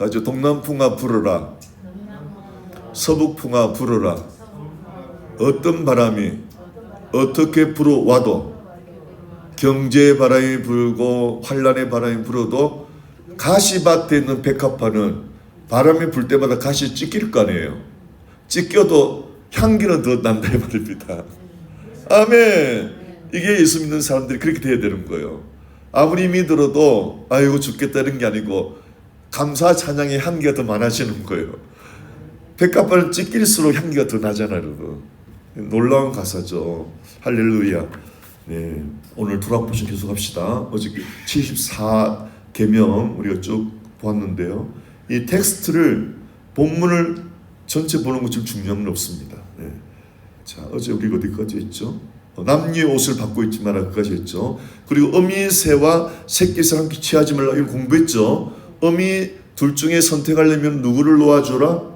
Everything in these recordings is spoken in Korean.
다시 동남풍아 불어라. 서북풍아 불어라. 어떤 바람이 어떻게 불어와도, 경제의 바람이 불고 환란의 바람이 불어도 가시밭에 있는 백합화는 바람이 불 때마다 가시 찢길 거 아니에요. 찢겨도 향기는 더 난다 이 말입니다. 아멘. 이게 예수 믿는 사람들이 그렇게 돼야 되는 거예요. 아무리 믿어도 아이고 죽겠다는 게 아니고 감사 찬양의 향기가 더 많아지는 거예요. 백합화는 찢길수록 향기가 더 나잖아요, 여러분. 놀라운 가사죠. 할렐루야. 네, 오늘 돌아보시 계속합시다. 어저께 74계명 우리가 쭉 보았는데요. 이 텍스트를 본문을 전체 보는 것 좀 중요함은 없습니다. 네. 자, 어제 우리가 어디까지 했죠? 남녀의 옷을 받고 있지 마라 그까지 했죠. 그리고 어미의 새와 새끼새 함께 취하지 말라 이걸 공부했죠. 어미 둘 중에 선택하려면 누구를 놓아줘라?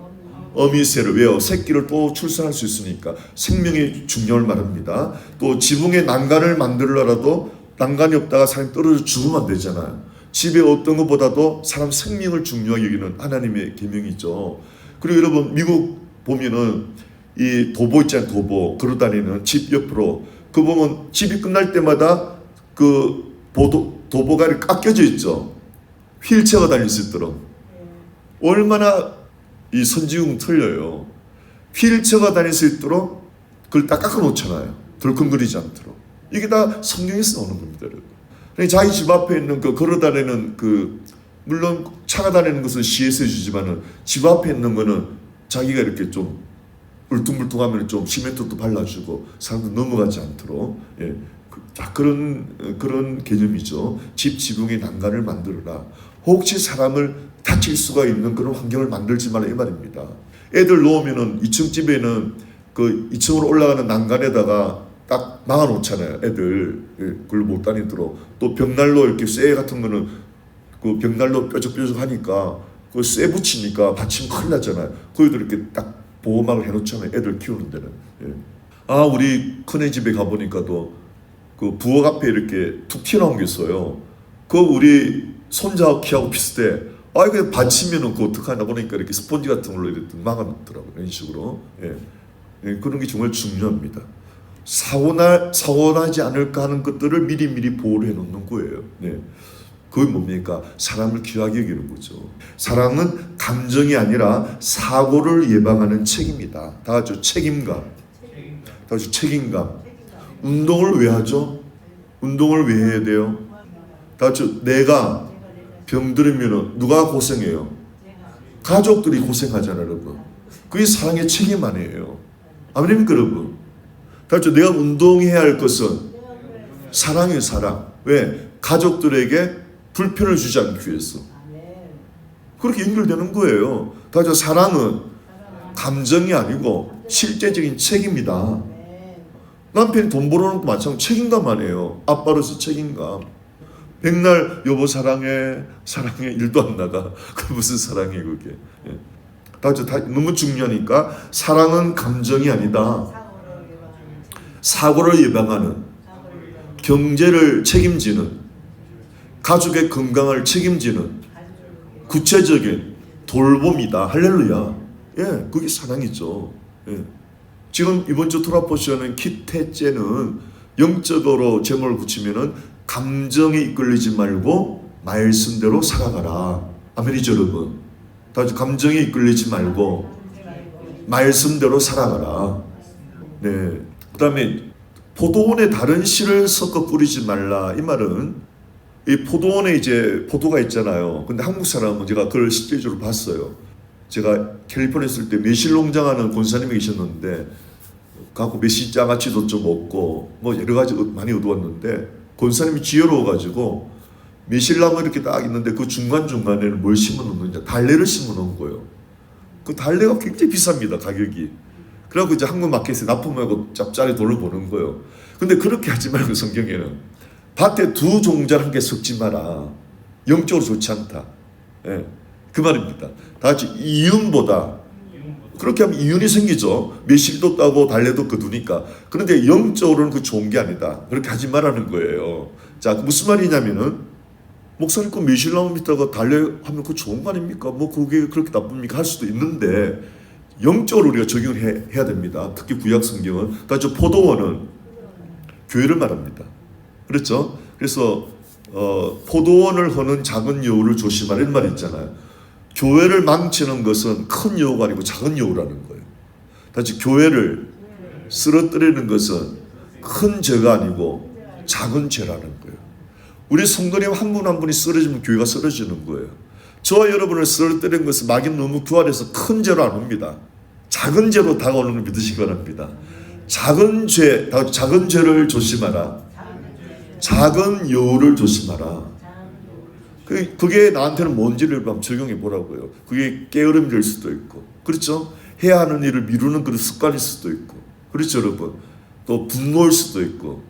어미의 새를. 왜요? 새끼를 또 출산할 수 있으니까. 생명이 중요할 말합니다. 또 지붕에 난간을 만들더라도 난간이 없다가 사람이 떨어져 죽으면 안 되잖아요. 집에 어떤 것보다도 사람 생명을 중요하게 여기는 하나님의 계명이죠. 그리고 여러분 미국 보면은 이 도보 있잖아요. 도보 걸어다니는 집 옆으로 그 보면 집이 끝날 때마다 그 도보가 이렇게 깎여져 있죠. 휠체어가 다닐 수 있도록. 얼마나 이 선지국 틀려요. 휠체어가 다닐 수 있도록 그걸 딱 깎아 놓잖아요. 덜컹거리지 않도록. 이게 다 성경에서 나오는 겁니다, 여러분. 자기 집 앞에 있는 그 걸어다니는 그 물론 차가 다니는 것은 시에서 해주지만은 집 앞에 있는 거는 자기가 이렇게 좀 울퉁불퉁하면 좀 시멘트도 발라주고 사람들 넘어가지 않도록. 예. 자, 그런 개념이죠. 집 지붕에 난간을 만들어라. 혹시 사람을 다칠 수가 있는 그런 환경을 만들지 말라 이 말입니다. 애들 놓으면은 2층 집에는 그 2층으로 올라가는 난간에다가 딱 막아 놓잖아요. 애들. 예, 그걸 못 다니도록. 또 벽난로 이렇게 쇠 같은 거는 그 벽난로 뾰족뾰족 하니까 그 쇠 붙이니까 받치면 큰일 나잖아요. 거기도 이렇게 딱 보호막을 해놓잖아요. 애들 키우는 데는. 예. 아, 우리 큰애 집에 가보니까도 그 부엌 앞에 이렇게 툭 튀어나온 게 있어요. 그거 우리 손자 키하고 비슷해. 아, 이거 받치면은 그거 어떡하나 보니까 이렇게 스펀지 같은 걸로 이렇게 막아놓더라고요. 이런 식으로. 예. 예, 그런 게 정말 중요합니다. 사고 나지 않을까 하는 것들을 미리 보호를 해놓는 거예요. 네. 그게 뭡니까? 사람을 귀하게 여기는 거죠. 사랑은 감정이 아니라 사고를 예방하는 책임이다. 다 같이 책임감. 다 같이 책임감. 운동을 왜 하죠? 운동을 왜 해야 돼요? 다 같이 내가 병들으면 누가 고생해요? 가족들이 고생하잖아요, 여러분. 그게 사랑의 책임 아니에요. 아멘입니까, 여러분? 다 같이 내가 운동해야 할 것은 사랑이에요, 사랑. 왜? 가족들에게 불편을 주지 않기 위해서. 그렇게 연결되는 거예요. 다저 사랑은 감정이 아니고 실제적인 책임이다. 남편이 돈 벌어놓은 거 마찬가지로 책임감 아니에요. 아빠로서 책임감. 백날 여보 사랑해 일도 안 나가. 그 무슨 사랑이에요 그게. 다저 너무 중요하니까 사랑은 감정이 아니다. 사고를 예방하는, 경제를 책임지는, 가족의 건강을 책임지는 구체적인 돌봄이다. 할렐루야. 예, 그게 사랑이죠. 예. 지금 이번 주 토라포시아는 키테째는 영적으로 제목을 붙이면은 감정에 이끌리지 말고 말씀대로 살아가라. 아멘이죠, 여러분. 다시 감정에 이끌리지 말고 말씀대로 살아가라. 네. 그다음에 포도원에 다른 씨를 섞어 뿌리지 말라. 이 말은 이 포도원에 이제 포도가 있잖아요. 근데 한국 사람은 제가 그걸 실제적으로 봤어요. 제가 캘리포니아에 있을 때 매실 농장하는 권사님이 계셨는데 갖고 매실 장아찌도 좀 먹고 뭐 여러 가지 많이 얻어왔는데 권사님이 지혜로워가지고 매실나무 이렇게 딱 있는데 그 중간중간에는 뭘 심어 놓느냐, 달래를 심어 놓은 거예요. 그 달래가 굉장히 비쌉니다, 가격이. 그래갖고 이제 한국 마켓에 납품하고 짭짤이 돈을 버는 거예요. 근데 그렇게 하지 말고 성경에는 밭에 두 종자를 함께 섞지 마라. 영적으로 좋지 않다. 예, 그 말입니다. 다 같이 이윤보다. 그렇게 하면 이윤이 생기죠. 매실도 따고 달래도 거두니까. 그런데 영적으로는 그 좋은 게 아니다. 그렇게 하지 말라는 거예요. 자, 무슨 말이냐면은 목사님 그 매실나무 밑에다가 달래하면 그 좋은 거 아닙니까? 뭐 그게 그렇게 나쁩니까? 할 수도 있는데 영적으로 우리가 적용을 해야 됩니다. 특히 구약 성경은. 저 포도원은 교회를 말합니다. 그렇죠? 그래서 포도원을 허는 작은 여우를 조심하라 이런 말이 있잖아요. 교회를 망치는 것은 큰 여우가 아니고 작은 여우라는 거예요. 다시 교회를 쓰러뜨리는 것은 큰 죄가 아니고 작은 죄라는 거예요. 우리 성도님 한 분 한 분이 쓰러지면 교회가 쓰러지는 거예요. 저와 여러분을 쓰러뜨리는 것은 마귀는 너무 교활해서 큰 죄로 안 옵니다. 작은 죄로 다가오는 걸 믿으시기 바랍니다. 작은 죄를 조심하라. 작은 여우를 조심하라. 그게 나한테는 뭔지를 한번 적용해 보라고요. 그게 게으름이 될 수도 있고, 그렇죠? 해야 하는 일을 미루는 그런 습관일 수도 있고, 그렇죠, 여러분? 또 분노일 수도 있고,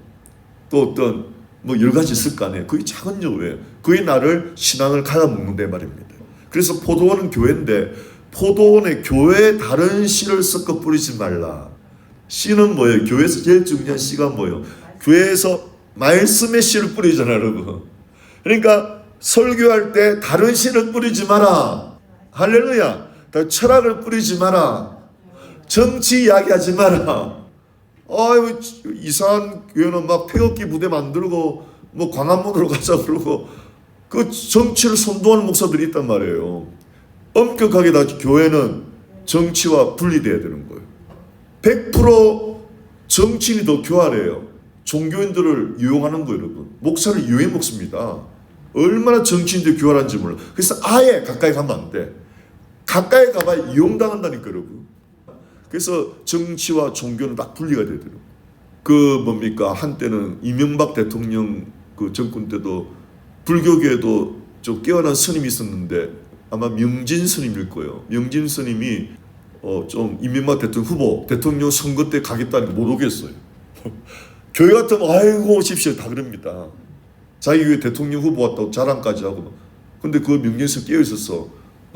또 어떤 뭐 여러 가지 있을 거 아니에요. 그게 작은 여우예요. 그게 나를 신앙을 갉아먹는데 말입니다. 그래서 포도원은 교회인데 포도원에 교회에 다른 씨를 섞어 뿌리지 말라. 씨는 뭐예요? 교회에서 제일 중요한 씨가 뭐예요? 교회에서 말씀의 씨를 뿌리잖아요, 여러분. 그러니까 설교할 때 다른 씨를 뿌리지 마라. 할렐루야. 철학을 뿌리지 마라. 정치 이야기하지 마라. 아유, 이상한 교회는 막 태극기 부대 만들고 뭐 광화문으로 가자 그러고 그 정치를 선도하는 목사들이 있단 말이에요. 엄격하게 다 교회는 정치와 분리돼야 되는 거예요. 100% 정치인이 더 교활해요. 종교인들을 이용하는 거예요, 여러분. 목사를 이용해 먹습니다. 얼마나 정치인들이 교활한지 몰라. 그래서 아예 가까이 가면 안 돼. 가까이 가봐야 이용당한다니까, 여러분. 그래서 정치와 종교는 딱 분리가 되더라고요. 그 뭡니까? 한때는 이명박 대통령 그 정권 때도 불교계에도 좀 깨어난 스님이 있었는데 아마 명진 스님일 거예요. 명진 스님이 좀 이명박 대통령 선거 때 가겠다는 거 못 오겠어요. 교회 같으면 아이고 오십시오 다 그럽니다. 자기 교회 대통령 후보 왔다고 자랑까지 하고. 근데 그 명진 스님 깨어 있었어.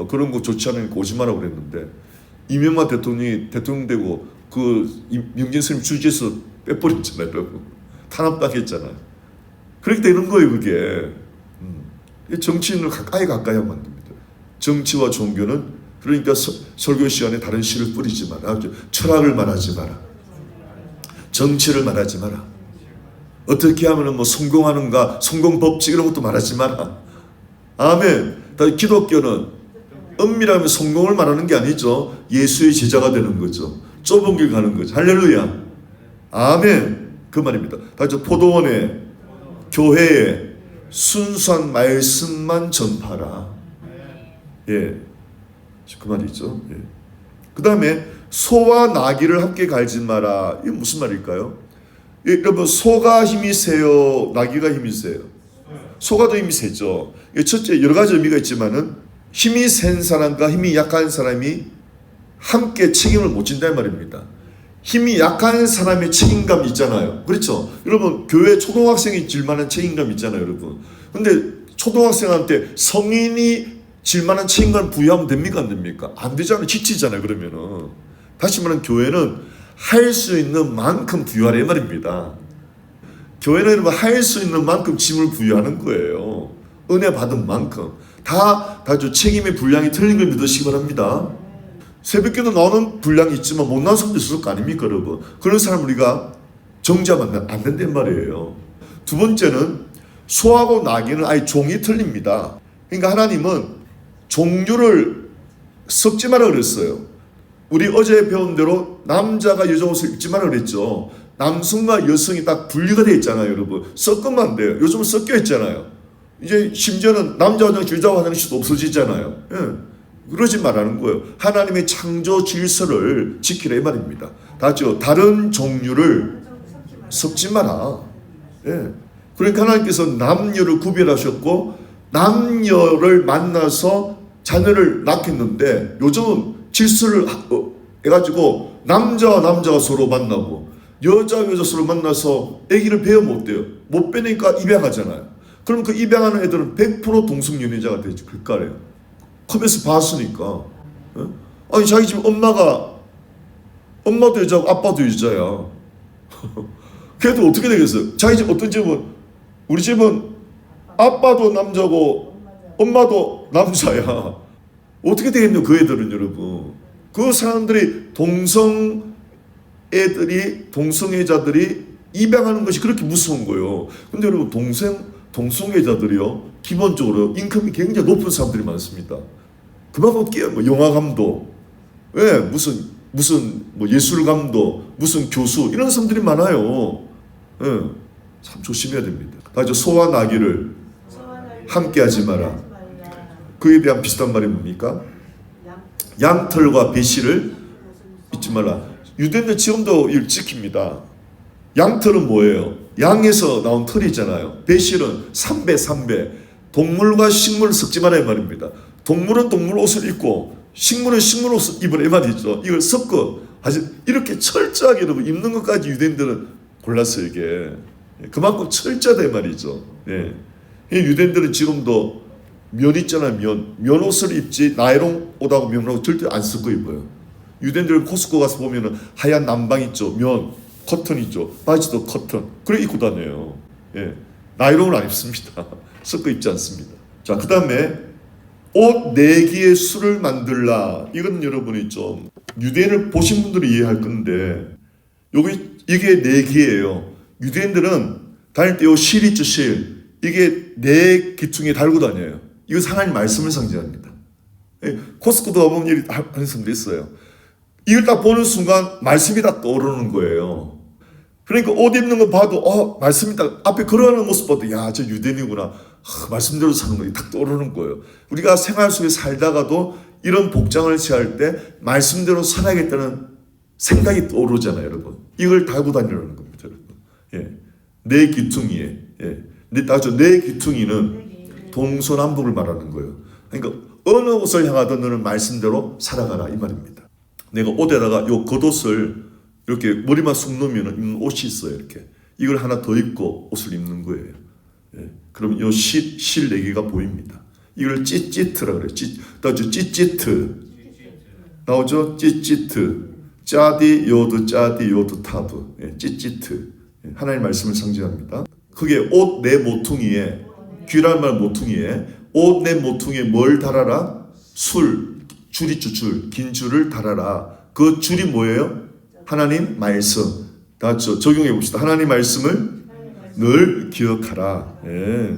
그런 거 좋지 않으니까 오지 마라고 그랬는데 이명박 대통령이 대통령 되고 그 명진 스님 주지에서 빼버렸잖아요, 여러분. 탄압당했잖아요. 그렇게 되는 거예요, 그게. 정치인을 가까이 하면 안 됩니다. 정치와 종교는 그러니까 설교 시간에 다른 씨를 뿌리지 마라. 철학을 말하지 마라. 정치를 말하지 마라. 어떻게 하면 뭐 성공하는가, 성공 법칙 이런 것도 말하지 마라. 아멘. 기독교는 은밀하면 성공을 말하는 게 아니죠. 예수의 제자가 되는 거죠. 좁은 길 가는 거죠. 할렐루야. 아멘. 그 말입니다. 다시 포도원에 교회에 순수한 말씀만 전파라. 예, 그 말이죠. 예. 그 다음에 소와 나귀를 함께 갈지 마라. 이게 무슨 말일까요? 예, 여러분 소가 힘이 세요, 나귀가 힘이 세요? 소가 더 힘이 세죠. 첫째 여러 가지 의미가 있지만은 힘이 센 사람과 힘이 약한 사람이 함께 책임을 못 진다는 말입니다. 힘이 약한 사람의 책임감이 있잖아요. 그렇죠? 여러분 교회 초등학생이 질 만한 책임감 있잖아요, 여러분. 근데 초등학생한테 성인이 질 만한 책임감 부여하면 됩니까, 안 됩니까? 안 되잖아요. 지치잖아요, 그러면은. 다시 말하면 교회는 할 수 있는 만큼 부여하라 이 말입니다. 교회는 여러분 할 수 있는 만큼 짐을 부여하는 거예요. 은혜 받은 만큼. 다 책임의 분량이 틀린 걸 믿으시기 바랍니다. 새벽기도 나오는 분량이 있지만 못 나온 사람도 있을 거 아닙니까, 여러분? 그런 사람 우리가 정죄하면 안 된단 말이에요. 두 번째는 소하고 나귀는 아예 종이 틀립니다. 그러니까 하나님은 종류를 섞지 마라 그랬어요. 우리 어제 배운 대로 남자가 여자 옷을 입지 마라 그랬죠. 남성과 여성이 딱 분리가 되어 있잖아요, 여러분. 섞으면 안 돼요. 요즘은 섞여 있잖아요. 이제 심지어는 남자 화장실, 여자 화장실도 없어지잖아요. 예. 그러지 말라는 거예요. 하나님의 창조 질서를 지키라 이 말입니다. 다죠. 다른 종류를 섞지 마라. 예. 그러니까 하나님께서 남녀를 구별하셨고 남녀를 만나서 자녀를 낳겠는데 요즘은 질서를 해가지고 남자와 남자가 서로 만나고 여자와 여자 서로 만나서 아기를 배워 못 돼요. 못 빼니까 입양하잖아요. 그럼 그 입양하는 애들은 100% 동성연애자가 되지. 그까래요. 컴에서 봤으니까. 예? 아니 자기 집 엄마도 여자고 아빠도 여자야. 걔도 어떻게 되겠어요? 자기 집 어떤 집은 우리 집은 아빠도 남자고 엄마도 남자야. 어떻게 되겠냐 그 애들은 여러분. 그 사람들이 동성애자들이 입양하는 것이 그렇게 무서운 거예요. 근데 여러분 동성애자들이요 기본적으로 인컴이 굉장히 높은 사람들이 많습니다. 그만큼 뭐 영화 감독, 예, 무슨 뭐 예술 감독, 무슨 교수 이런 사람들이 많아요. 예, 참 조심해야 됩니다. 다죠 소와 나귀를 함께하지 마라. 그에 대한 비슷한 말이 뭡니까? 양털과 배실을 잊지 말라. 유대인들 지금도 이걸 지킵니다. 양털은 뭐예요? 양에서 나온 털이 있잖아요. 배실은 삼배. 동물과 식물을 섞지 말아야 말입니다. 동물은 동물 옷을 입고 식물은 식물 옷을 입으라 이 말이죠. 이걸 섞어 이렇게 철저하게 여러분 입는 것까지 유대인들은 골랐어요. 이게 그만큼 철저하다 이 말이죠. 예. 유대인들은 지금도 면 있잖아요. 면 옷을 입지 나이롱 옷하고 면하고 절대 안 섞어 입어요. 유대인들 코스코 가서 보면은 하얀 남방 있죠. 면 커튼 있죠. 바지도 커튼 그래 입고 다녀요. 예. 나이롱을 안 입습니다. 섞어 입지 않습니다. 자, 그 다음에 옷 내기의 수를 만들라. 이건 여러분이 좀 유대인을 보신 분들이 이해할 건데 이게 내기예요. 유대인들은 다닐 때 요 실 있죠. 실. 이게 네 기퉁에 달고 다녀요. 이거 하나님 말씀을 상징합니다. 코스코도 가보면 이렇게 하는 사람도 있어요. 이걸 딱 보는 순간 말씀이 다 떠오르는 거예요. 그러니까 옷 입는 거 봐도 말씀이 딱 앞에 걸어가는 모습 봐도 야, 저 유대인이구나. 말씀대로 사는 거 딱 떠오르는 거예요. 우리가 생활 속에 살다가도 이런 복장을 취할 때 말씀대로 살아야겠다는 생각이 떠오르잖아요, 여러분. 이걸 달고 다니라는 겁니다, 여러분. 예. 내 기퉁이에. 예. 내 기퉁이는 동서남북을 말하는 거예요. 그러니까 어느 곳을 향하든 너는 말씀대로 살아가라 이 말입니다. 내가 옷에다가 요 겉옷을 이렇게 머리만 쑥 넣으면 입는 옷이 있어요. 이렇게 이걸 하나 더 입고 옷을 입는 거예요. 예. 그럼 요 실 내기가 보입니다. 이걸 찌찌트라 그래요. 찌찌트 나오죠? 찌찌트 짜디 요드 타드 예. 찌찌트 예. 하나님의 말씀을 상징합니다. 그게 옷 내 모퉁이에 귀란 말 모퉁이에 옷 내 모퉁이에 뭘 달아라? 줄 있죠. 긴 줄을 달아라. 그 줄이 뭐예요? 하나님 말씀. 다 적용해 봅시다. 하나님 말씀을 늘 기억하라. 예.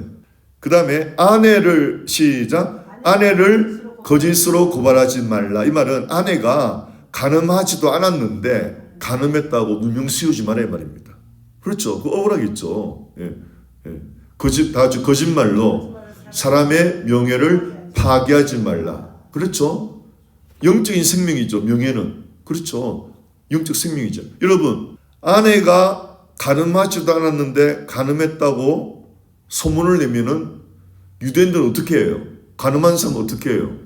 그 다음에 아내를 시작. 아내를 거짓으로 고발하지 말라. 이 말은 아내가 간음하지도 않았는데 간음했다고 누명 씌우지 말아야 말입니다. 그렇죠. 그 억울하겠죠. 예. 예. 거짓말로 사람의 명예를 파괴하지 말라. 그렇죠. 영적인 생명이죠. 명예는. 그렇죠. 영적 생명이죠. 여러분, 아내가 간음하지도 않았는데 간음했다고 소문을 내면은 유대인들은 어떻게 해요? 간음한 사람 어떻게 해요?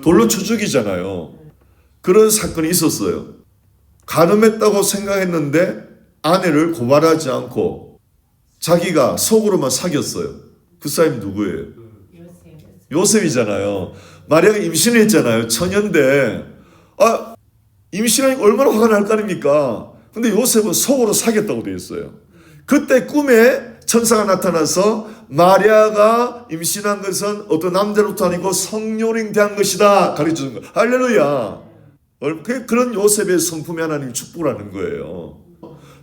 돌로 쳐 죽이잖아요. 그런 사건이 있었어요. 간음했다고 생각했는데 아내를 고발하지 않고 자기가 속으로만 사귀었어요. 그 사람이 누구예요? 요셉이잖아요. 마리아가 임신을 했잖아요. 처녀인데 임신하니까 얼마나 화가 날 거 아닙니까? 근데 요셉은 속으로 사귀었다고 되어 있어요. 그때 꿈에 천사가 나타나서 마리아가 임신한 것은 어떤 남자로부터 아니고 성령이 대한 것이다 가르쳐준 거예요. 할렐루야. 그런 요셉의 성품에 하나님이 축복을 하는 거예요.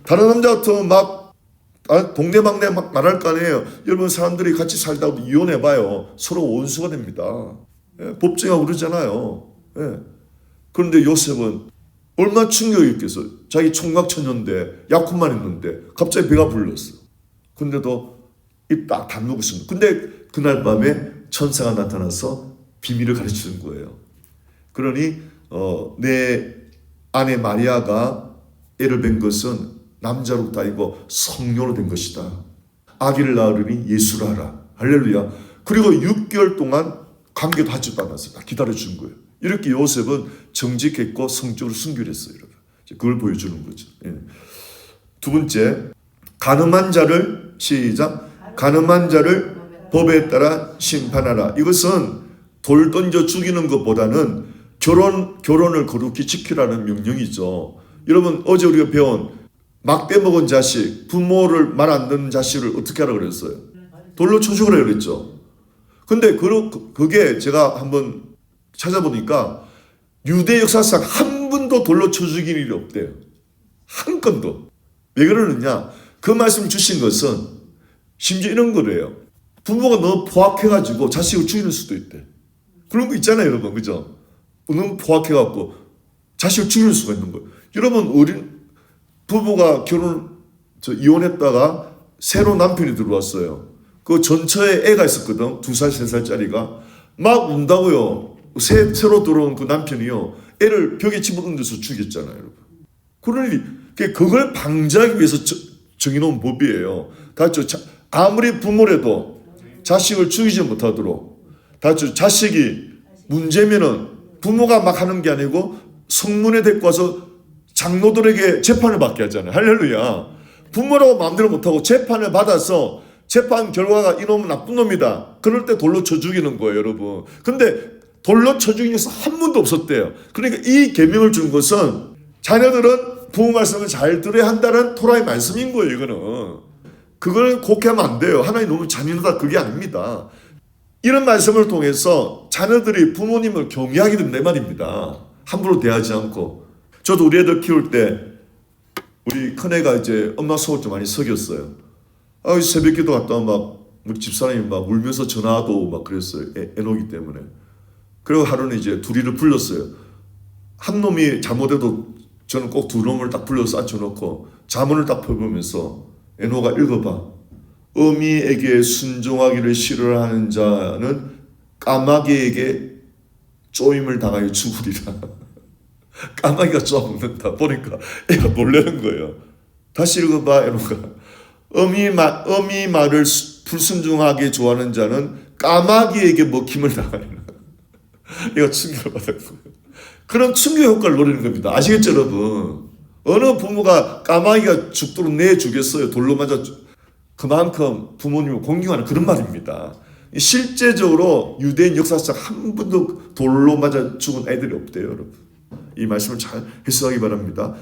다른 남자 같으면 막 동네방네 막 말할 거 아니에요. 여러분 사람들이 같이 살다가도 이혼해봐요. 서로 원수가 됩니다. 예, 법정하고 그러잖아요. 예. 그런데 요셉은 얼마나 충격이었겠어요. 자기 총각처녀인데 약혼만 했는데 갑자기 배가 불렀어. 근데도 입 딱 다물고 있습니다. 근데 그날 밤에 천사가 나타나서 비밀을 가르치는 거예요. 그러니 내 아내 마리아가 애를 뵌 것은 남자로부터 아니고 성녀로 된 것이다. 아기를 낳으려니 예수를 하라. 할렐루야. 그리고 6개월 동안 관계도 하지도 않았어요. 기다려준 거예요. 이렇게 요셉은 정직했고 성적으로 순결했어요. 여러분. 그걸 보여주는 거죠. 예. 두 번째, 간음한 자를 시작. 간음한 자를 법에 따라 심판하라. 이것은 돌 던져 죽이는 것보다는 결혼을 거룩히 지키라는 명령이죠. 여러분 어제 우리가 배운 막대 먹은 자식, 부모를 말 안 듣는 자식을 어떻게 하라고 그랬어요? 돌로 쳐 죽으라 그랬죠. 근데 그게 제가 한번 찾아보니까 유대 역사상 한 번도 돌로 쳐 죽인 일이 없대요. 한 건도. 왜 그러느냐? 그 말씀 주신 것은 심지어 이런 거래요. 부모가 너무 포악해가지고 자식을 죽이는 수도 있대. 그런 거 있잖아요, 여러분. 그죠? 너무 포악해갖고 자식을 죽이는 수가 있는 거예요. 여러분, 부부가 이혼했다가 새로 남편이 들어왔어요. 그 전처에 애가 있었거든. 2살, 3살짜리가. 막 운다고요. 새로 들어온 그 남편이요. 애를 벽에 집어던져서 죽였잖아요, 여러분. 그러니 그걸 방지하기 위해서 정해놓은 법이에요. 아무리 부모라도 자식을 죽이지 못하도록. 자식이 문제면은 부모가 막 하는 게 아니고 성문에 데리고 와서 장로들에게 재판을 받게 하잖아요. 할렐루야. 부모라고 마음대로 못하고 재판을 받아서 재판 결과가 이놈은 나쁜 놈이다. 그럴 때 돌로 쳐 죽이는 거예요, 여러분. 근데 돌로 쳐 죽이는 것은 한 번도 없었대요. 그러니까 이 계명을 준 것은 자녀들은 부모 말씀을 잘 들어야 한다는 토라의 말씀인 거예요, 이거는. 그걸 곡해하면 안 돼요. 하나님 너무 잔인하다, 그게 아닙니다. 이런 말씀을 통해서 자녀들이 부모님을 경외하게 된다 말입니다. 함부로 대하지 않고. 저도 우리 애들 키울 때 우리 큰애가 이제 엄마 속을 좀 많이 썩였어요. 새벽기도 갔다 막 우리 집사람이 막 울면서 전화도 막 그랬어요. 애노기 때문에. 그리고 하루는 이제 둘이를 불렀어요. 한 놈이 잘못해도 저는 꼭 두 놈을 딱 불러서 앉혀놓고 자문을 딱 펴보면서 애노가 읽어봐. 어미에게 순종하기를 싫어하는 자는 까마귀에게 쪼임을 당하여 죽으리라. 까마귀가 쪼아먹는다. 보니까 애가 놀라는 거예요. 다시 읽어봐, 애노가. 어미 말을 불순종하게 좋아하는 자는 까마귀에게 먹힘을 당하리라. 얘가 충격을 받았고요. 그런 충격 효과를 노리는 겁니다. 아시겠죠, 여러분? 어느 부모가 까마귀가 죽도록 내주겠어요. 돌로 맞아 그만큼 부모님을 공경하는 그런 말입니다. 실제적으로 유대인 역사상 한 번도 돌로 맞아 죽은 애들이 없대요, 여러분. 이 말씀을 잘 해석하기 바랍니다.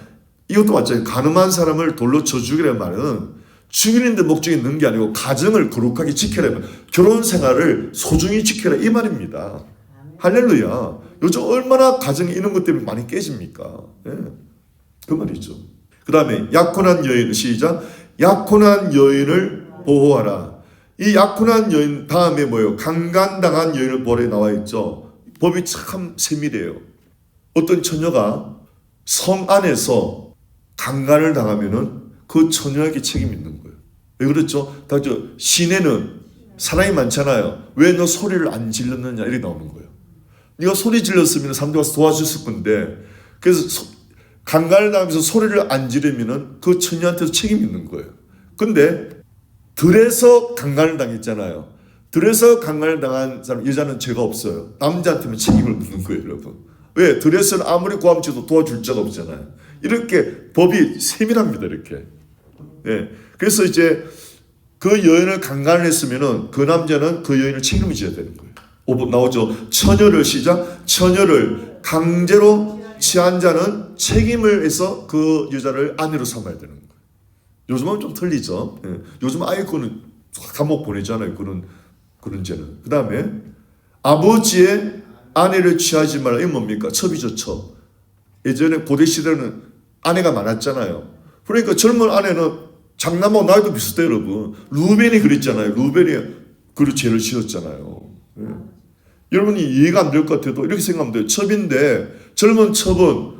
이것도 마찬가지예요. 가늠한 사람을 돌로 쳐 죽이라는 말은 죽이는 데 목적이 있는 게 아니고 가정을 거룩하게 지켜라. 결혼 생활을 소중히 지켜라 이 말입니다. 할렐루야. 요즘 얼마나 가정이 이런 것 때문에 많이 깨집니까? 예. 그 말이죠. 그 다음에 약혼한 여인, 시작. 약혼한 여인을 보호하라. 이 약혼한 여인 다음에 뭐예요? 강간당한 여인을 보호하라 나와 있죠. 법이 참 세밀해요. 어떤 처녀가 성 안에서 강간을 당하면은 그 처녀에게 책임이 있는 거예요. 왜 그렇죠? 시내는 사람이 많잖아요. 왜 너 소리를 안 질렀느냐 이렇게 나오는 거예요. 네가 소리 질렀으면 사람들이 와서 도와줬을 건데, 그래서 강간을 당하면서 소리를 안 지르면은 그 처녀한테도 책임이 있는 거예요. 근데 들에서 강간을 당했잖아요. 들에서 강간을 당한 사람, 여자는 죄가 없어요. 남자한테만 책임을 묻는 거예요, 여러분. 왜? 들에서는 아무리 고함쳐도 도와줄 자가 없잖아요. 이렇게 법이 세밀합니다, 이렇게. 예. 그래서 이제 그 여인을 강간을 했으면은 그 남자는 그 여인을 책임을 져야 되는 거예요. 5번 나오죠. 처녀를 시작. 처녀를 강제로 취한 자는 책임을 해서 그 여자를 아내로 삼아야 되는 거예요. 요즘은 좀 틀리죠. 예. 요즘 아예 그거는 감옥 보내잖아요. 그런 죄는. 그 다음에 아버지의 아내를 취하지 말라. 이게 뭡니까? 첩이죠, 첩. 예전에 고대 시대는 아내가 많았잖아요. 그러니까 젊은 아내는 장남하고 나이도 비슷해요, 여러분. 루벤이 그랬잖아요. 루벤이 그 죄를 지었잖아요. 예. 여러분이 이해가 안 될 것 같아도 이렇게 생각하면 돼요. 첩인데 젊은 첩은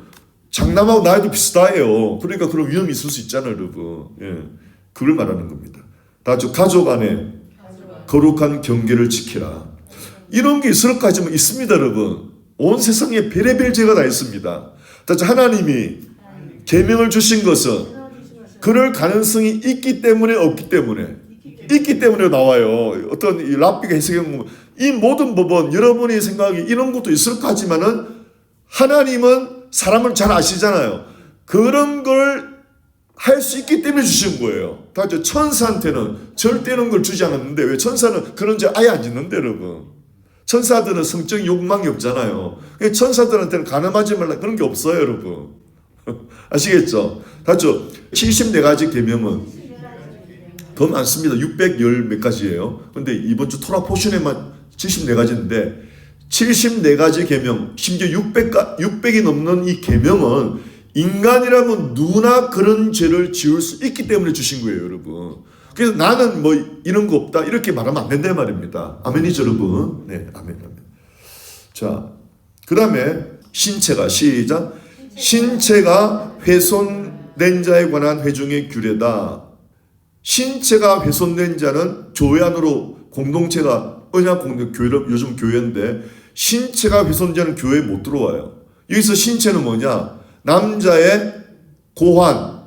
장남하고 나이도 비슷해요. 그러니까 그런 위험이 있을 수 있잖아요, 여러분. 예. 그걸 말하는 겁니다. 가족 안에 거룩한 경계를 지키라. 이런 게 있을까 하지만 있습니다, 여러분. 온 세상에 별의별 죄가 다 있습니다. 하나님이 계명을 주신 것은 그럴 가능성이 있기 때문에 없기 때문에 있기 때문에 나와요. 어떤 이 랍비가 해석해 보면 이 모든 법은 여러분이 생각하기 이런 것도 있을까 하지만은 하나님은 사람을 잘 아시잖아요. 그런 걸 할 수 있기 때문에 주신 거예요. 천사한테는 절대 이런 걸 주지 않았는데 왜 천사는 그런 죄 아예 안 짓는데 여러분. 천사들은 성적 욕망이 없잖아요. 천사들한테는 가늠하지 말라 그런 게 없어요, 여러분. 아시겠죠? 74가지 계명은 더 많습니다. 610 몇 가지예요. 근데 이번 주 토라 포션에만 74가지인데 74가지 계명, 심지어 600이 넘는 이 계명은 인간이라면 누구나 그런 죄를 지을 수 있기 때문에 주신 거예요, 여러분. 그래서 나는 뭐 이런 거 없다 이렇게 말하면 안 된다 말입니다. 아멘이죠, 여러분. 네, 아멘, 아멘. 자, 그 다음에 신체가 시작. 신체가 훼손된 자에 관한 회중의 규례다. 신체가 훼손된 자는 교회 안으로 공동체가 언약 교회를 요즘 교회인데 신체가 훼손된 자는 교회에 못 들어와요. 여기서 신체는 뭐냐? 남자의 고환,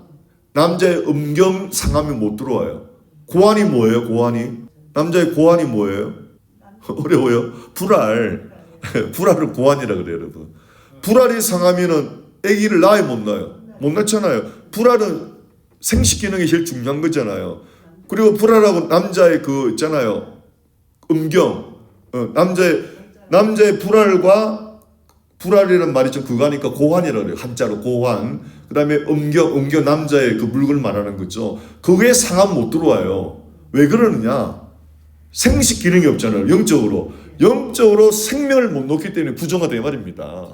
남자의 음경 상함이 못 들어와요. 고환이 뭐예요? 고환이 남자의 고환이 뭐예요? 어려워요. 불알. 불알을 고환이라 그래요, 여러분. 불알이 상하면은 아기를 낳아요, 못 낳아요? 못 낳잖아요. 불알은 생식 기능이 제일 중요한 거잖아요. 그리고 불알하고 남자의 그 있잖아요. 음경. 남자의 불알과 불알이라는 말이 좀 그거 하니까 고환이라고 그래요. 한자로 고환. 그 다음에 음경 남자의 그 물건을 말하는 거죠. 그게 상함 못 들어와요. 왜 그러느냐? 생식 기능이 없잖아요. 영적으로 생명을 못 놓기 때문에 부정하다 이 말입니다.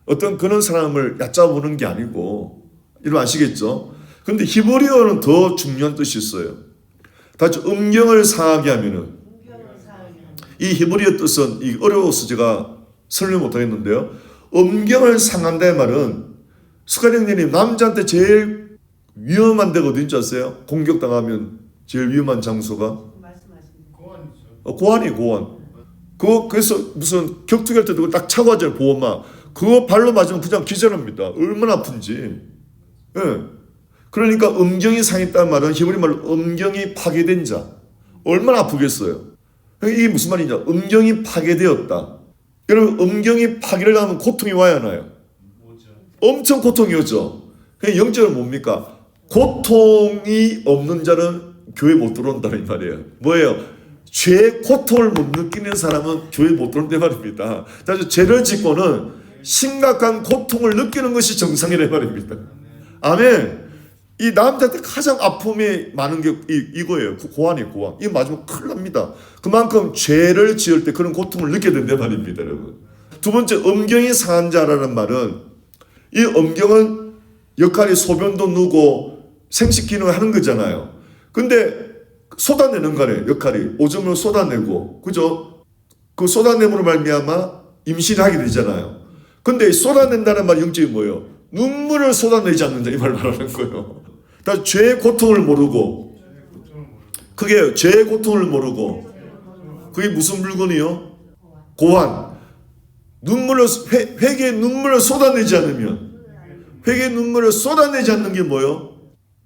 어떤 그런 사람을 얕잡아보는 게 아니고, 이러면 아시겠죠? 근데 히브리어는 더 중요한 뜻이 있어요. 다시 음경을 상하게 하면은, 이 히브리어 뜻은 어려워서 제가 설명 못 하겠는데요. 음경을 상한다는 말은 스카령님 남자한테 제일 위험한 데가 어딘지 아세요? 공격당하면 제일 위험한 장소가 고환이 고환. 그래서 무슨 격투기 할 때도 딱 차고 하잖아요. 보호막. 그거 발로 맞으면 그냥 기절합니다. 얼마나 아픈지. 예. 그러니까 음경이 상했다는 말은 히브리 말로 음경이 파괴된 자. 얼마나 아프겠어요. 이게 무슨 말이냐? 음경이 파괴되었다. 여러분 음경이 파괴를 하면 고통이 와야 하나요? 엄청 고통이 오죠. 영적은 뭡니까? 고통이 없는 자는 교회 못 들어온다는 말이에요. 뭐예요? 죄의 고통을 못 느끼는 사람은 교회 못 들어온다 말입니다. 그래서 죄를 짓고는 심각한 고통을 느끼는 것이 정상이란 말입니다. 아멘. 이 남자한테 가장 아픔이 많은 게 이거예요. 고환이에요, 고환. 이거 맞으면 큰일 납니다. 그만큼 죄를 지을 때 그런 고통을 느끼게 된다 말입니다, 여러분. 두 번째, 음경이 상한 자라는 말은 이 음경은 역할이 소변도 누고 생식 기능을 하는 거잖아요. 근데 쏟아내는 거네, 역할이. 오줌을 쏟아내고, 그죠? 그 쏟아냄으로 말미암아 임신을 하게 되잖아요. 근데 쏟아낸다는 말이 영적이 뭐예요? 눈물을 쏟아내지 않는다, 이 말 말하는 거예요. 다 죄의 고통을 모르고, 그게 죄의 고통을 모르고, 그게 무슨 물건이요? 고환. 회개의 눈물을 쏟아내지 않으면, 회개의 눈물을 쏟아내지 않는 게 뭐예요?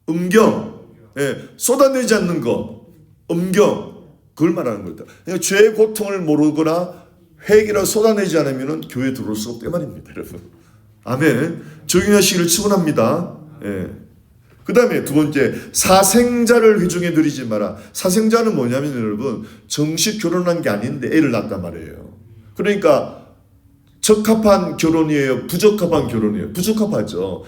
음경. 예, 쏟아내지 않는 거. 음경. 그걸 말하는 겁니다. 그러니까 죄의 고통을 모르거나 회개를 쏟아내지 않으면 교회에 들어올 수 없다 말입니다, 여러분. 아멘. 적용하시기를 축원합니다. 예. 그 다음에 두 번째, 사생자를 회중에 드리지 마라. 사생자는 뭐냐면 여러분, 정식 결혼한 게 아닌데 애를 낳았단 말이에요. 그러니까 적합한 결혼이에요? 부적합한 결혼이에요? 부적합하죠.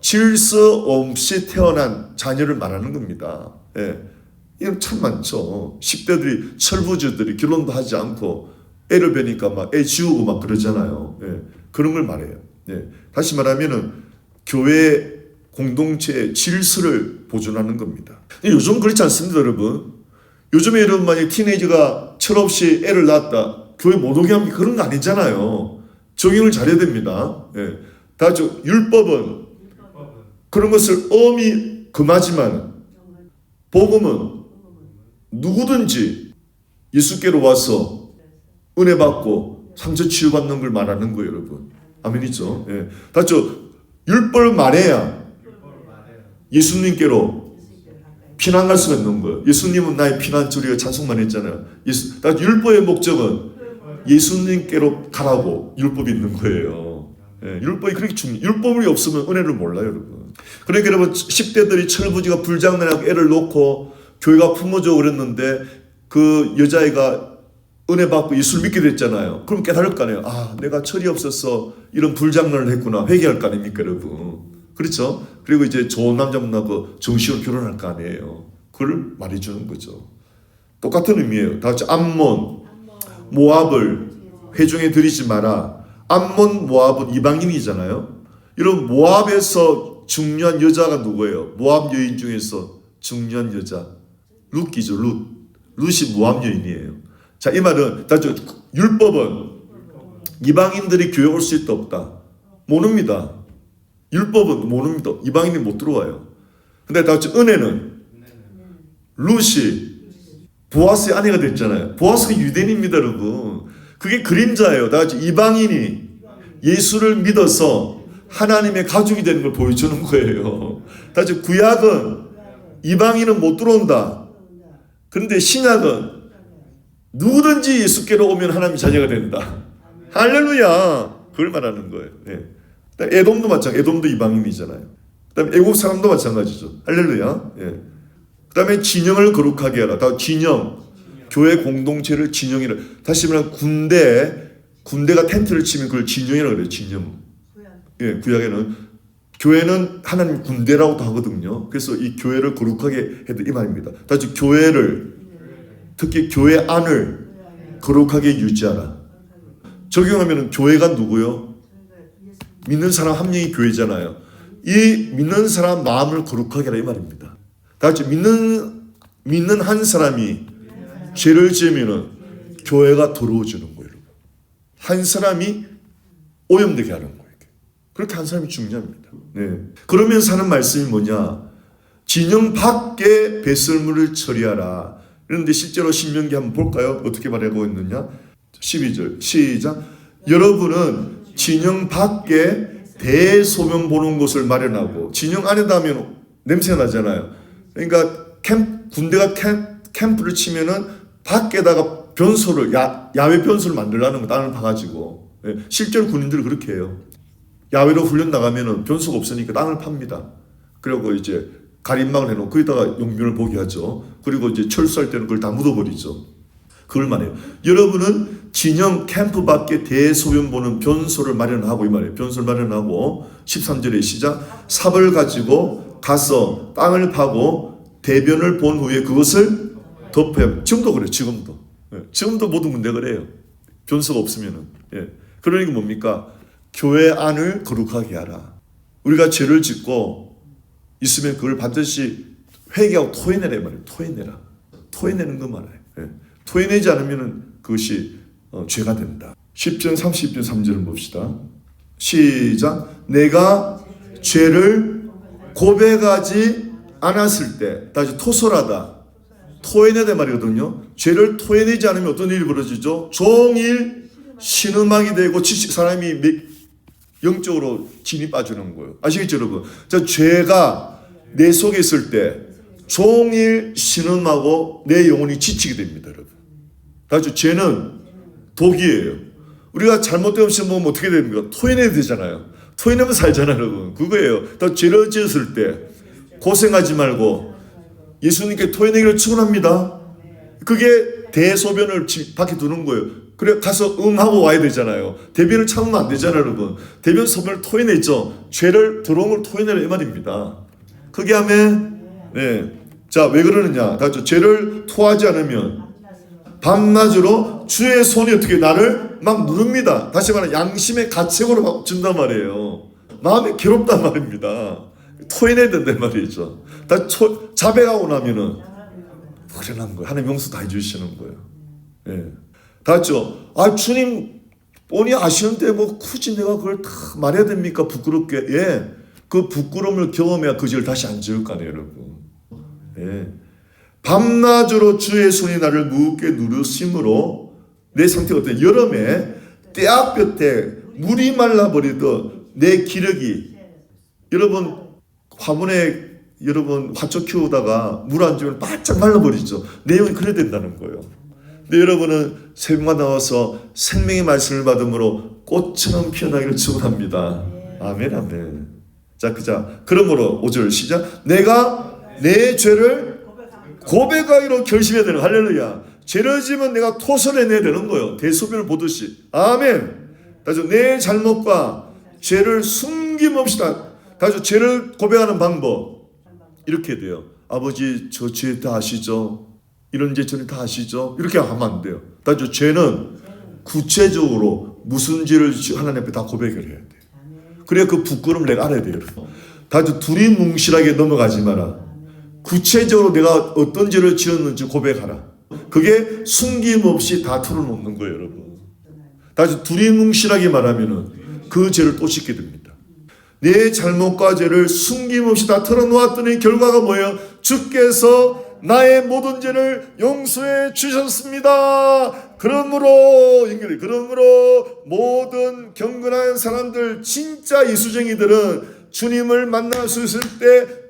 질서 없이 태어난 자녀를 말하는 겁니다. 예. 이건 참 많죠. 10대들이, 철부지들이 결혼도 하지 않고 애를 뵈니까 막 애 지우고 막 그러잖아요. 예. 그런 걸 말해요. 예. 다시 말하면은 교회 공동체의 질서를 보존하는 겁니다. 요즘 그렇지 않습니다, 여러분. 요즘에 여러분 만약 티네이저가 철없이 애를 낳았다. 교회 못 오게 하면 그런 거 아니잖아요. 적용을 잘해야 됩니다. 예. 다죠. 율법은 그런 것을 엄히 금하지만 복음은 누구든지 예수께로 와서 은혜 받고 상처 치유받는 걸 말하는 거예요, 여러분. 아멘이죠. 예. 다죠. 율법을 말해야 예수님께로 피난 갈 수가 있는 거예요. 예수님은 나의 피난처 우리가 찬송만 했잖아요. 율법의 목적은 예수님께로 가라고 율법이 있는 거예요. 예, 율법이 그렇게 중요해요. 율법이 없으면 은혜를 몰라요, 여러분. 그러니까 여러분 10대들이 철부지가 불장난하고 애를 놓고 교회가 품어줘 그랬는데 그 여자애가 은혜 받고 예수를 믿게 됐잖아요. 그럼 깨달을 거 아니에요. 아, 내가 철이 없어서 이런 불장난을 했구나. 회개할 거 아닙니까, 여러분. 그렇죠? 그리고 이제 좋은 남자 만나고 정식으로 결혼할 거 아니에요. 그걸 말해주는 거죠. 똑같은 의미예요. 다 같이 암몬, 모압을 회중에 들이지 마라. 암몬, 모압은 이방인이잖아요. 이런 모압에서 중요한 여자가 누구예요? 모압 여인 중에서 중요한 여자 룻이죠. 룻이 모압 여인이에요. 자, 이 말은 율법은 이방인들이 교회 올 수 있다 없다 모릅니다. 율법은 모릅니다. 이방인이 못 들어와요. 근데 다 같이 은혜는 룻이 보아스의 아내가 됐잖아요. 보아스가 유대인입니다, 여러분. 그게 그림자예요. 다 같이 이방인이 예수를 믿어서 하나님의 가족이 되는 걸 보여주는 거예요. 다 같이 구약은 이방인은 못 들어온다. 그런데 신약은 누구든지 예수께로 오면 하나님의 자녀가 된다. 할렐루야. 그걸 말하는 거예요. 네. 에돔도 마찬가지. 에돔도 이방인이잖아요. 그다음에 애국 사람도 마찬가지죠. 할렐루야. 예. 그다음에 진영을 거룩하게 하라. 다 진영. 교회 공동체를 진영이라. 다시 말하면 군대가 텐트를 치면 그걸 진영이라고 그래요. 진영. 예, 구약에는 교회는 하나님 군대라고도 하거든요. 그래서 이 교회를 거룩하게 해도 이 말입니다. 다시 교회를 특히 교회 안을 거룩하게 유지하라. 적용하면 교회가 누구요? 믿는 사람 한 명이 교회잖아요. 이 믿는 사람 마음을 거룩하게 하라 이 말입니다. 다 같이 믿는 한 사람이 죄를 지으면은 교회가 더러워지는 거예요. 한 사람이 오염되게 하는 거예요. 그렇게 한 사람이 중요합니다. 네. 그러면서 하는 말씀이 뭐냐? 진영 밖에 배설물을 처리하라. 그런데 실제로 신명기 한번 볼까요? 어떻게 말하고 있느냐? 12절 시작. 여러분은 진영 밖에 대소변 보는 곳을 마련하고 진영 안에다 하면 냄새가 나잖아요. 그러니까 군대가 캠프를 치면은 밖에다가 변소를 야외 변소를 만들라는 거 땅을 파가지고. 예, 실제로 군인들은 그렇게 해요. 야외로 훈련 나가면은 변수가 없으니까 땅을 팝니다. 그리고 이제 가림막을 해놓고 거기다가 용변을 보게 하죠. 그리고 이제 철수할 때는 그걸 다 묻어버리죠. 그걸 말해요. 여러분은 진영 캠프 밖에 대소변 보는 변소를 마련하고 이 말이에요. 변소를 마련하고 13절에 시작. 삽을 가지고 가서 땅을 파고 대변을 본 후에 그것을 덮어요. 지금도 그래요. 지금도. 예. 지금도 모든 군대가 그래요. 변수가 없으면은. 예. 그러니까 뭡니까? 교회 안을 거룩하게 하라. 우리가 죄를 짓고 있으면 그걸 반드시 회개하고 토해내라 말이에요. 토해내라. 토해내는 거 말아요. 예. 토해내지 않으면 그것이 죄가 된다. 10절 30절 3절을 봅시다. 시작. 내가 죄를 고백하지 않았을 때 다시 토설하다. 토해내다 말이거든요. 죄를 토해내지 않으면 어떤 일이 벌어지죠? 종일 신음하게 되고 사람이 영적으로 진이 빠지는 거예요. 아시겠죠, 여러분? 죄가 내 속에 있을 때 종일 신음하고 내 영혼이 지치게 됩니다, 여러분. 다시 죄는 독이에요. 우리가 잘못된 음식 먹으면 어떻게 됩니까? 토해내야 되잖아요. 토해내면 살잖아요, 여러분. 그거예요. 다 죄를 지었을 때 고생하지 말고 예수님께 토해내기를 축원합니다. 그게 대소변을 밖에 두는 거예요. 그래 가서 응하고 와야 되잖아요. 대변을 참으면 안 되잖아요, 여러분. 대변 소변을 토해내죠. 죄를 들어온 걸 토해내라 이 말입니다. 그게 하면 네. 자, 왜 그러느냐? 다 죄를 토하지 않으면 밤낮으로 주의 손이 어떻게 나를 막 누릅니다. 다시 말하면 양심의 가책으로 막 준단 말이에요. 마음이 괴롭단 말입니다. 토해내야 된단 말이죠. 다 자백하고 나면은 불안한 거예요. 하나님 용서 다 해주시는 거예요. 예. 다 했죠. 아, 주님 뻔히 아시는데 뭐 굳이 내가 그걸 다 말해야 됩니까? 부끄럽게. 예. 그 부끄러움을 경험해야 그 죄를 다시 안 지을 거 아니에요, 여러분. 예. 밤낮으로 주의 손이 나를 무겁게 누르심으로 내 상태가 어때요? 여름에 떼약볕에 물이 말라버리던 내 기력이 여러분 화분에 여러분 화초 키우다가 물 안 주면 바짝 말라버리죠. 내용이 그래야 된다는 거예요. 근데 여러분은 새벽마다 나와서 생명의 말씀을 받음으로 꽃처럼 피어나기를 축원합니다. 아멘 아멘. 자, 그러므로 5절 시작. 내가 내 죄를 고백하기로 결심해야 되는 할렐루야. 죄를 지면 내가 토설해내야 되는 거예요. 대소변을 보듯이. 아멘. 다시 내 잘못과 죄를 숨김없이 다시 죄를 고백하는 방법 이렇게 돼요. 아버지 저 죄 다 아시죠? 이런 죄 저는 다 아시죠? 이렇게 하면 안 돼요. 다죠 죄는 구체적으로 무슨 죄를 하나님 앞에 다 고백을 해야 돼요. 그래야 그 부끄러움을 내가 알아야 돼요. 다죠 두리뭉실하게 넘어가지 마라. 구체적으로 내가 어떤 죄를 지었는지 고백하라. 그게 숨김없이 다 털어놓는 거예요, 여러분. 다시 두리뭉실하게 말하면은 그 죄를 또 짓게 됩니다. 내 잘못과 죄를 숨김없이 다 털어놓았더니 결과가 뭐예요? 주께서 나의 모든 죄를 용서해 주셨습니다. 그러므로 모든 경건한 사람들, 진짜 이수쟁이들은 주님을 만날 수 있을 때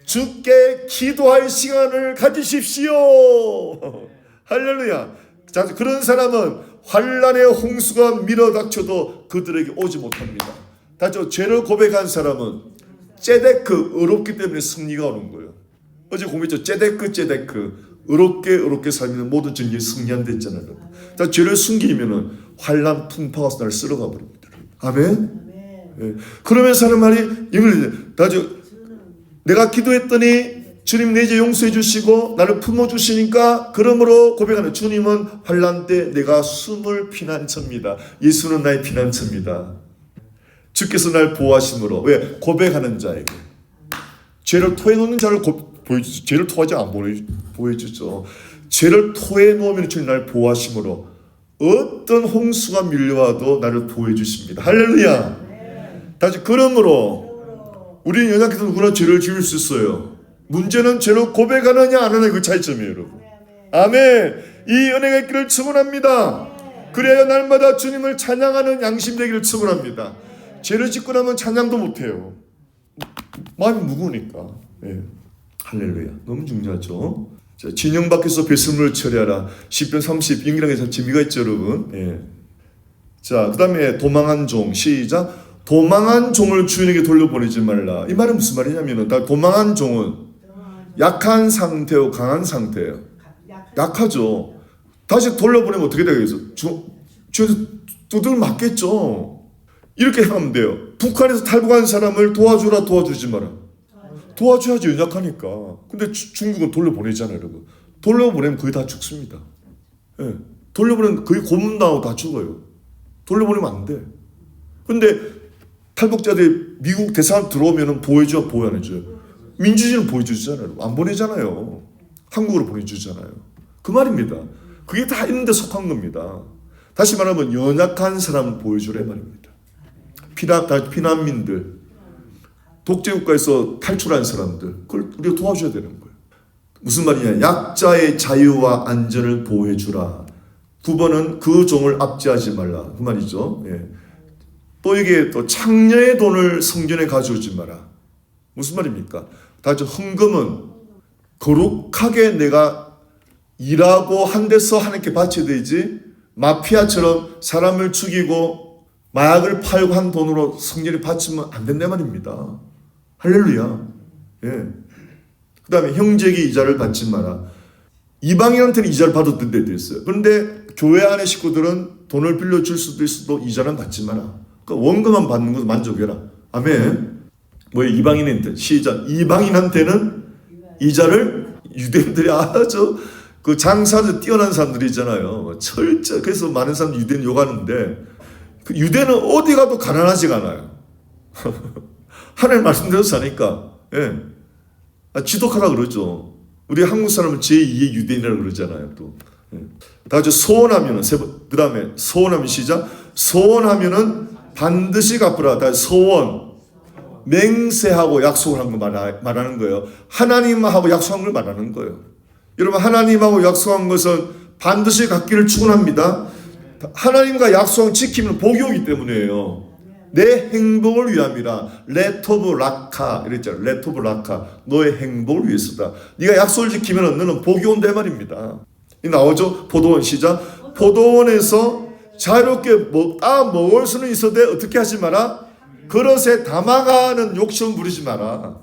주께 기도할 시간을 가지십시오. 할렐루야. 자, 그런 사람은 환난의 홍수가 밀어닥쳐도 그들에게 오지 못합니다. 다죠 죄를 고백한 사람은 째데크 어렵기 때문에 승리가 오는 거예요. 어제 공부했죠. 째데크 어렵게 살면 모든 전쟁에 승리한다 했잖아요. 자, 죄를 숨기면은 환난 풍파가 나를 쓸어가 버립니다. 아멘. 예. 그러면서 하는 말이 이걸 다죠. 내가 기도했더니 주님 내 죄 용서해 주시고 나를 품어주시니까 그러므로 고백하는 주님은 환난 때 내가 숨을 피난처입니다. 예수는 나의 피난처입니다. 주께서 날 보호하심으로. 왜? 고백하는 자에게. 죄를 토해놓는 자를 보여주죠. 죄를 토하지 안 보여주죠. 죄를 토해놓으면 주님 나를 보호하심으로 어떤 홍수가 밀려와도 나를 보호해 주십니다. 할렐루야. 다시 그러므로 우리는 연약해서 누구나 죄를 지을 수 있어요. 문제는 죄를 고백하느냐 안 하느냐 그 차이점이에요, 여러분. 아멘. 이 은혜가 있기를 축원합니다. 그래야 날마다 주님을 찬양하는 양심 되기를 축원합니다. 죄를 짓고 나면 찬양도 못해요. 마음이 무거우니까. 예. 할렐루야. 너무 중요하죠. 자, 진영 밖에서 배설물을 처리하라. 시편 30 인기랑에서 재미가 있죠, 여러분. 예. 자, 그 다음에 도망한 종. 시작. 도망한 종을 주인에게 돌려보내지 말라. 이 말은 무슨 말이냐면은 도망한 종은 약한 상태요, 강한 상태예요. 약하죠. 다시 돌려보내면 어떻게 되겠어? 주에서 두들 맞겠죠. 이렇게 하면 돼요. 북한에서 탈북한 사람을 도와주라, 도와주지 마라. 도와줘야지, 연약하니까. 근데 중국은 돌려보내잖아요, 여러분. 돌려보내면 거의 다 죽습니다. 예. 돌려보내면 거의 고문당하고 다 죽어요. 돌려보내면 안 돼. 근데 탈북자들이 미국 대사관 들어오면 보호해줘야 보호 안 해줘요. 민주주의는 보여주잖아요. 안 보내잖아요. 한국으로 보내주잖아요. 그 말입니다. 그게 다 있는데 속한 겁니다. 다시 말하면 연약한 사람을 보여주라 말입니다. 피난민들, 독재국가에서 탈출한 사람들, 그걸 우리가 도와줘야 되는 거예요. 무슨 말이냐? 약자의 자유와 안전을 보호해주라. 9번은 그 종을 압제하지 말라. 그 말이죠. 예. 또 이게 또 창녀의 돈을 성전에 가져오지 마라. 무슨 말입니까? 다시 헌금은 거룩하게 내가 일하고 한 데서 하나님께 바쳐야 되지, 마피아처럼 사람을 죽이고 마약을 팔고 한 돈으로 성전에 바치면 안 된다 말입니다. 할렐루야. 예. 그 다음에 형제에게 이자를 받지 마라. 이방인한테는 이자를 받아도 돼 있어요. 그런데 교회 안의 식구들은 돈을 빌려줄 수도 있어도 이자는 받지 마라. 원금만 받는 것도 만족해라. 아멘. 뭐예요? 이방인한테. 시작. 이방인한테는 이자를, 유대인들이 아주 그 장사를 뛰어난 사람들이 있잖아요. 그래서 많은 사람들이 유대인 욕하는데, 그 유대는 어디 가도 가난하지가 않아요. 하나님 말씀대로 사니까. 예. 지독하라 그러죠. 우리 한국 사람은 제2의 유대인이라고 그러잖아요. 또. 예. 다 같이 소원하면은, 그 다음에 소원하면 시작. 소원하면은 반드시 갚으라. 다 소원. 맹세하고 약속을 한 거 말하는 거예요. 하나님하고 약속한 걸 말하는 거예요. 여러분, 하나님하고 약속한 것은 반드시 갖기를 축원합니다. 하나님과 약속을 지키면 복이 오기 때문이에요. 내 행복을 위함이라. 레토브 라카 이랬잖아요. 레토브 라카. 너의 행복을 위해서다. 네가 약속을 지키면 너는 복이 온다 말입니다. 이 나오죠? 포도원 시작. 포도원에서 자유롭게 먹을 수는 있어도 어떻게 하지 마라? 그릇에 담아가는 욕심 부리지 마라.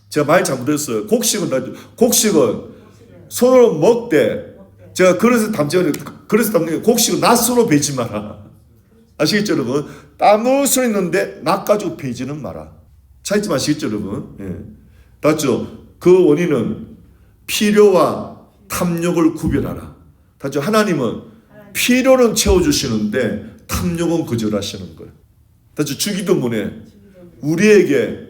제가 말 잘못했어요. 곡식은 손으로 먹되, 제가 그릇에 담는 게 곡식은 낫으로 베지 마라. 아시겠죠, 여러분? 따먹을 수는 있는데 낫 가지고 베지는 마라. 차이점 아시겠죠, 여러분? 예. 맞죠? 그 원인은 필요와 탐욕을 구별하라. 다죠. 하나님은 필요는 채워주시는데 탐욕은 거절하시는 거예요. 다죠. 주기도문에 우리에게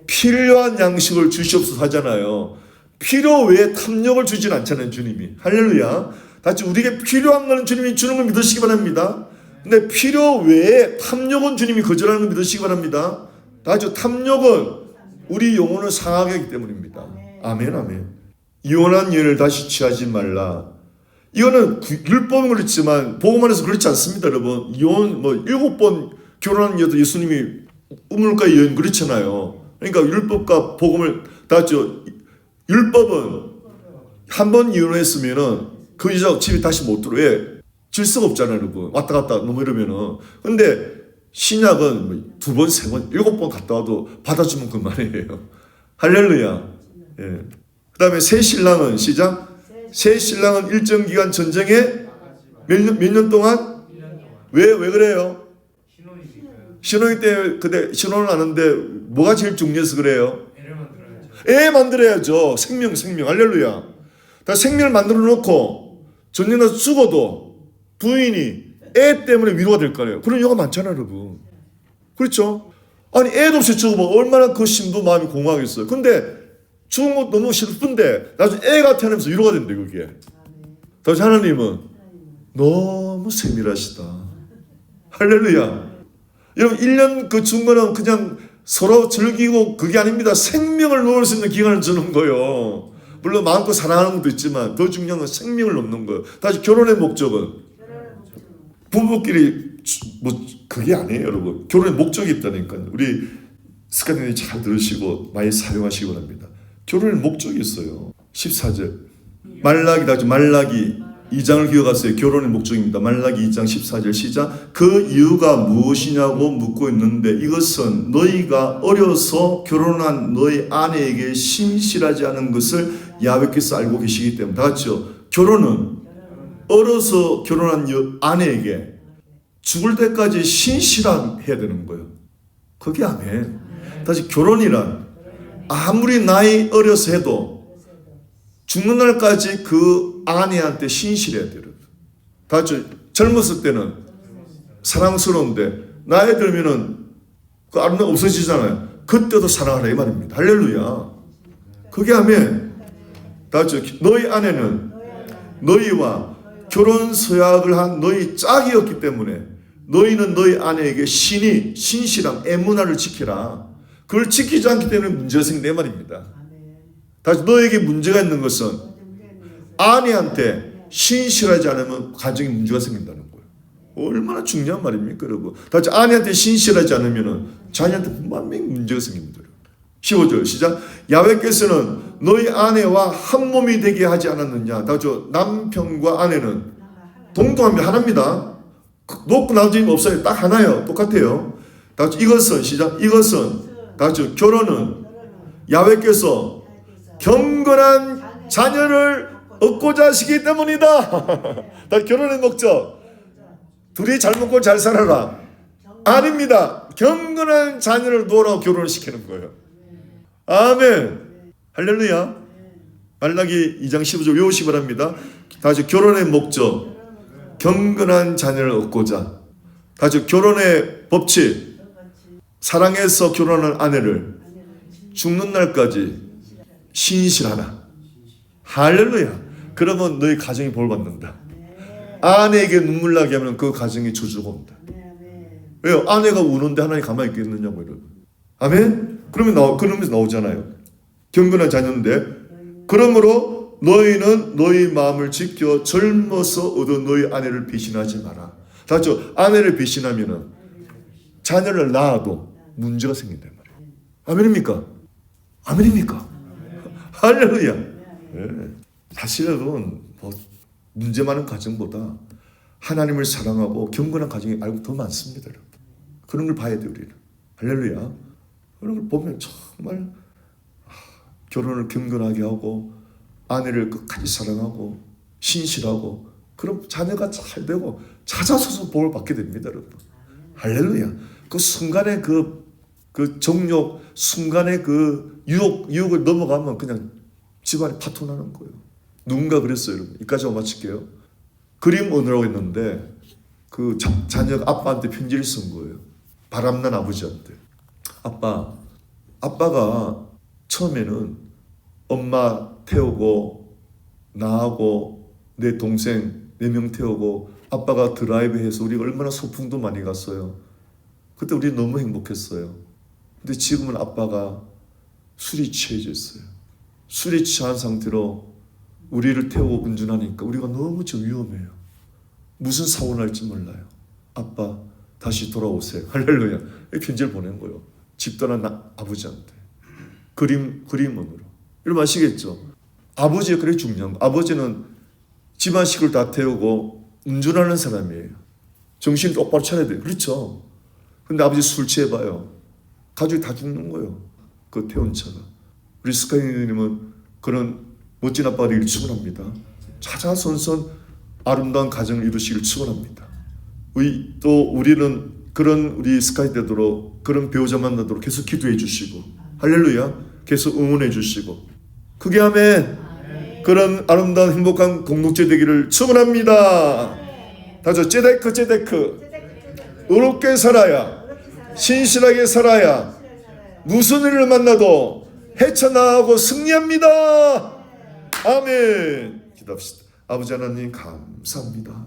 필요한 양식을 주시옵소서 하잖아요. 필요 외에 탐욕을 주진 않잖아요, 주님이. 할렐루야. 다죠. 우리에게 필요한 것은 주님이 주는 걸 믿으시기 바랍니다. 근데 필요 외에 탐욕은 주님이 거절하는 걸 믿으시기 바랍니다. 다죠. 탐욕은 우리 영혼을 상하게 하기 때문입니다. 아멘, 아멘. 이혼한 여인을 다시 취하지 말라. 이거는 율법은 그렇지만 복음 안에서 그렇지 않습니다, 여러분. 이혼 7번 결혼한 여도 예수님이 우물가 여인 그렇잖아요. 그러니까 율법과 복음을 다죠. 율법은 한 번 이혼했으면은 그 여자 집에 다시 못 들어. 왜? 질서가 없잖아요, 여러분. 왔다 갔다 너무 이러면은. 근데 신약은 2번, 3번, 7번 갔다 와도 받아주면 그만이에요. 할렐루야. 예. 그 다음에 새 신랑은 시작. 새 신랑은 일정 기간 전쟁에 몇 년 동안? 왜 그래요? 신혼이 때 그때 신혼을 하는데 뭐가 제일 중요해서 그래요? 애 만들어야죠. 생명. 할렐루야. 다 생명을 만들어 놓고 전쟁에서 죽어도 부인이 애 때문에 위로가 될 거예요. 그런 경우가 많잖아요, 여러분. 그렇죠? 아니 애도 없이 죽으면 얼마나 그 신부 마음이 공허하겠어요. 근데 죽은 거 너무 슬픈데 나중에 애가 태어나면서 위로가 된대 그게. 다시 하나님은 너무 세밀하시다. 할렐루야. 여러분 1년 그 준 거는 그냥 서로 즐기고 그게 아닙니다. 생명을 놓을 수 있는 기간을 주는 거예요. 물론 마음껏 사랑하는 것도 있지만 더 중요한 건 생명을 놓는 거예요. 다시 결혼의 목적은 부부끼리 그게 아니에요, 여러분. 결혼의 목적이 있다니까요. 우리 스카님이 잘 들으시고 많이 사용하시기 바랍니다. 결혼의 목적이 있어요. 14절 말라기 2장을 기억하세요. 결혼의 목적입니다. 말라기 2장 14절 시작. 그 이유가 무엇이냐고 묻고 있는데 이것은 너희가 어려서 결혼한 너희 아내에게 신실하지 않은 것을 야훼께서 알고 계시기 때문에. 다 같이요. 결혼은 어려서 결혼한 아내에게 죽을 때까지 신실해야 되는 거예요. 그게 아멘. 다시 결혼이란 아무리 나이 어려서 해도 죽는 날까지 그 아내한테 신실해야 돼요. 다 젊었을 때는 사랑스러운데 나이 들면은 그 아름다움 없어지잖아요. 그때도 사랑하라 이 말입니다. 할렐루야. 그게 아멘. 다 너희 아내는 너희와 결혼 서약을 한 너희 짝이었기 때문에 너희는 너희 아내에게 신실함, 애문화를 지키라. 그걸 지키지 않기 때문에 문제가 생긴다 말입니다. 다시 너에게 문제가 있는 것은 아내한테 신실하지 않으면 가정에 문제가 생긴다는 거예요. 얼마나 중요한 말입니까, 여러분? 다시 아내한테 신실하지 않으면 자녀한테 분명히 문제가 생깁니다. 15절 시작. 야훼께서는 너희 아내와 한 몸이 되게 하지 않았느냐. 다시 남편과 아내는 동등합니다. 하나입니다. 높고 낮은 없어요. 딱 하나예요. 똑같아요. 다시 이것은 시작. 이것은 다시 결혼은 야훼께서 경건한 자녀를 얻고자 하시기 때문이다. 다 결혼의 목적. 둘이 잘 먹고 잘 살아라. 아닙니다. 경건한 자녀를 놓으라고 결혼을 시키는 거예요. 아멘. 할렐루야. 말라기 2장 15절 외우시기 바랍니다. 다시 결혼의 목적. 경건한 자녀를 얻고자. 다시 결혼의 법칙. 사랑해서 결혼한 아내를 죽는 날까지 신실하라. 할렐루야. 그러면 너희 가정이 볼 받는다. 아내에게 눈물 나게 하면 그 가정이 저주가 온다. 왜요? 아내가 우는데 하나님 가만히 있겠느냐고 이러고. 아멘? 그러면서 나오잖아요. 경건한 자녀인데 그러므로 너희는 너희 마음을 지켜 젊어서 얻은 너희 아내를 배신하지 마라. 다죠. 아내를 배신하면은 자녀를 낳아도 문제가 생긴단 말이에요. 아멘입니까? 아멘입니까? 할렐루야. 네. 사실은 문제 많은 가정보다 하나님을 사랑하고 경건한 가정이 알고 더 많습니다, 여러분. 그런 걸 봐야 돼요, 우리는. 할렐루야. 그런 걸 보면 정말 결혼을 경건하게 하고 아내를 끝까지 사랑하고 신실하고 그럼 자녀가 잘 되고 찾아서서 복을 받게 됩니다, 여러분. 할렐루야. 그 순간에 그 정욕, 순간에 그 유혹을 넘어가면 그냥 집안이 파토나는 거예요. 누군가 그랬어요, 여러분. 이까지 하고 마칠게요. 그림 언어라고 했는데 그 자녀가 아빠한테 편지를 쓴 거예요. 바람난 아버지한테. 아빠가 처음에는 엄마 태우고 나하고 내 동생 4명 태우고 아빠가 드라이브해서 우리가 얼마나 소풍도 많이 갔어요. 그때 우리 너무 행복했어요. 근데 지금은 아빠가 술이 취해져 있어요. 술이 취한 상태로 우리를 태우고 운전하니까 우리가 너무 위험해요. 무슨 사고 날지 몰라요. 아빠 다시 돌아오세요. 할렐루야. 이 편지를 보낸 거예요. 집 떠난 아버지한테. 그림으로. 여러분 아시겠죠? 아버지가 그래 중요한 거. 아버지는 집안 식구를 다 태우고 운전하는 사람이에요. 정신 똑바로 차려야 돼요. 그렇죠? 근데 아버지 술 취해봐요. 가족이 다 죽는 거예요. 그 태운 차가. 우리 스카이님은 그런 멋진 아빠가 되기를 축원합니다. 차차선선 아름다운 가정을 이루시길 축원합니다. 우리는 그런 우리 스카이 되도록 그런 배우자 만나도록 계속 기도해 주시고 할렐루야 계속 응원해 주시고 그게 아멘. 그런 아름다운 행복한 공동체 되기를 축원합니다. 다죠. 제데크 의롭게 살아야 신실하게 살아야 무슨 일을 만나도 헤쳐나가고 승리합니다. 아멘. 기도합시다. 아버지 하나님 감사합니다.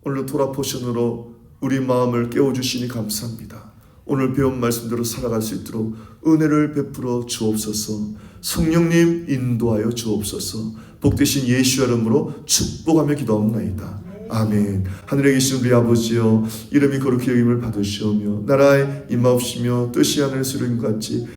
오늘 토라 포션으로 우리 마음을 깨워주시니 감사합니다. 오늘 배운 말씀대로 살아갈 수 있도록 은혜를 베풀어 주옵소서. 성령님 인도하여 주옵소서. 복되신 예수 이름으로 축복하며 기도합나이다. 아멘. 하늘에 계신 우리 아버지여 이름이 거룩히 여김을 받으시오며 나라의 임하옵시며 뜻이 하늘에서 이룬 것 같이